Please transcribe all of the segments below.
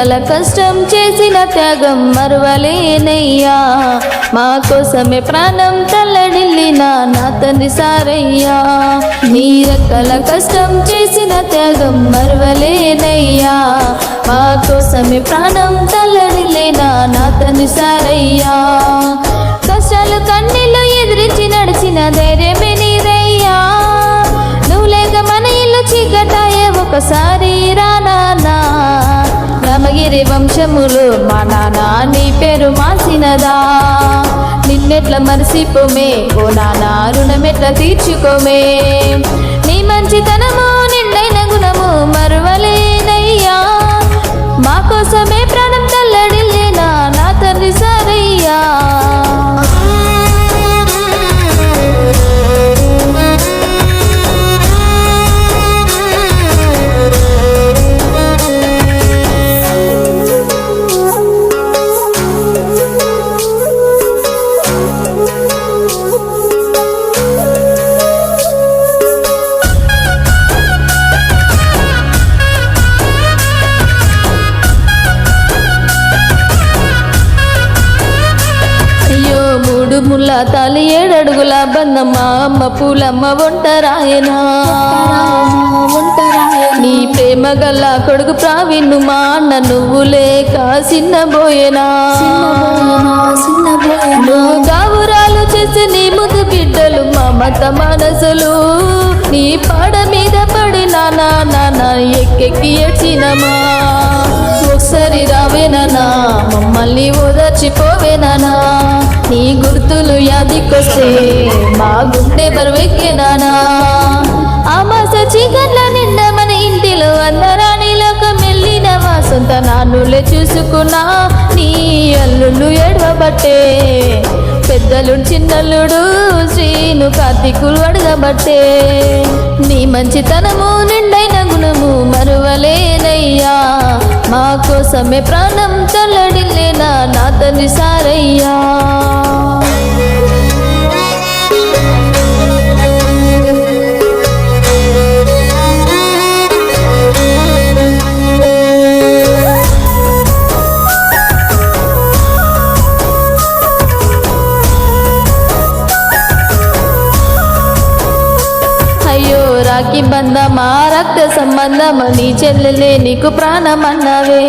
రెక్కల కష్టం చేసిన త్యాగం మరువలేనయ్యా మా కోసమే ప్రాణం తల్లడిల్లిన నా తండ్రి సారయ్యా నీ రెక్కల కష్టం చేసిన త్యాగం మరువలేనయ్యా మా కోసమే ప్రాణం తల్లడిల్లిన నా తండ్రి సారయ్యా కష్టాలు కన్నీళ్ళు ఎదిరించి నడిచిన ధైర్యమే నీదయ్యా నువ్వు లేక మన ఇల్లు చీకటాయే ఒకసారి రానా రామగిరి వంశములు మా నాన్న నీ పేరు మాసినదా నిన్నెట్ల మరిసిపోమే ఓ నాన్న రుణమెట్ల తీర్చుకోమే నీ మంచితనము నిండైన గుణము మరువలేనయ్యా మా కోసమే ప్రాణం తల్లడిల్లేనా నా తండ్రి సారయ్యా ముళ్ళ తాలి 7 అడుగుల బందమ్మ అమ్మ పూలమ్మ ఒంటరాయనా నీ ప్రేమ గల్ల కొడుకు ప్రావీణ్ణు మా అన్న నువ్వు లేక చిన్నబోయేనా నువ్వు గావురాలు చేసి నీ ముద్దు బిడ్డలు మమత మనసులు నీ పాడ మీద పడి నాన్న ఎక్కెక్కి ఏడ్చినమా ఒకసారి రావేనా మమ్మల్ని ఓదర్చిపోవేనా నీ గుర్తులు యాదికొస్తే మా గుండె బరువెక్కేనా ఆ మాస చీకట్ల నిండా మన ఇంటిలో అందరానిలోకి వెళ్ళినవా సొంత నాన్నులే చూసుకున్నా నీ అల్లుళ్ళు ఏడవబట్టే పెద్దలు చిన్నల్లుడు శ్రీను కార్తీకులు అడగబట్టే నీ మంచితనము నిండైన గుణము మరువలేనయ్యా మా కోసమే ప్రాణం తల్లడిల్లేనా నా తండ్రి సారయ్యా రాఖీ బంధమా రక్త సంబంధమ నీ చెల్లెలే నీకు ప్రాణమన్నవే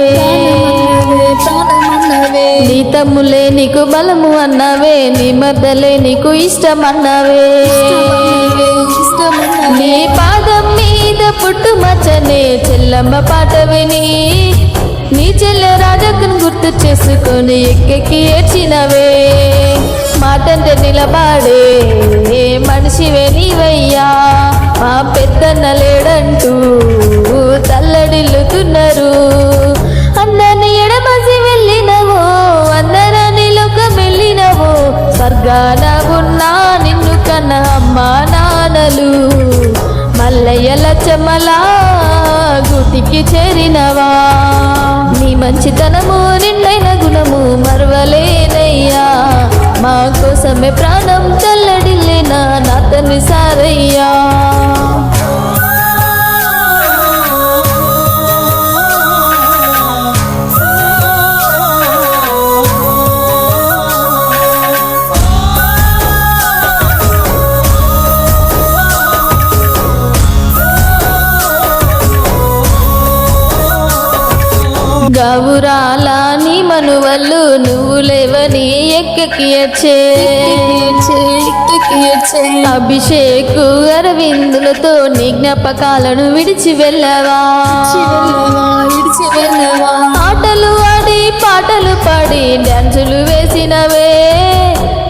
నీ తమ్ములే నీకు బలము అన్నవే నీ మద్దలే నీకు ఇష్టమన్నవే నీ పాదం మీద పుట్టుమచ్చనే చెల్లమ్మ పాట విని నీ చెల్లె రాజక్కను గుర్తు చేసుకొని ఎక్కెక్కి ఏడ్చినవే మాటంటే నిలబాడే మనిషివే నీవయ్యా మా పెద్దన్న లేడంటూ తల్లడిల్లుతున్నారు అందరిని ఎడమసి వెళ్ళినవో అందరానిలోకి వెళ్ళినవో స్వర్గాన ఉన్నా నిన్ను కన్న అమ్మా నాన్నలు మల్లయ్య లచ్చమ్మలా గుటికి చేరినవా నీ మంచితనము నిండైన గుణము మరువలేనయ్యా మా కోసమే ప్రాణం తల్లడిల్లేనా నా తండ్రి సారయ్యా గౌరాల నీ మనువల్లు నువ్వు లేవని ఎక్కెక్కి ఏడ్చే అభిషేకు అరవిందులతో నీ జ్ఞాపకాలను విడిచి వెళ్ళవా ఆటలు ఆడి పాటలు పాడి డాన్సులు వేసినవే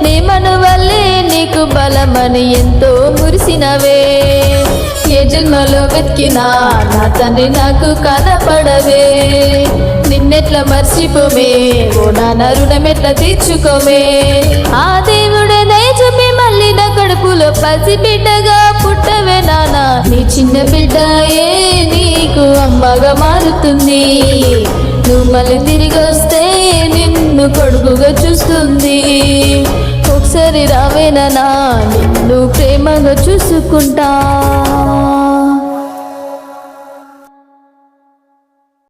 నీ మనువల్లే నీకు బలమని ఎంతో మురిసినవే ఏ జన్మలో వెతికినా నా తండ్రి నాకు కనపడవే నిన్నెట్ల మర్చిపోమే ఓ నాన్న రుణమెట్ల తీర్చుకోమే ఆ దేవుడే దయ చూపి మళ్ళీ నా కడుపులో పసి బిడ్డగా పుట్టవే నాన్న నీ చిన్న బిడ్డయే నీకు అమ్మగా మారుతుంది నువ్వు మళ్ళీ తిరిగి వస్తే నిన్ను కొడుకుగా చూస్తుంది ఒకసారి రావేనా నిన్ను ప్రేమగా చూసుకుంటా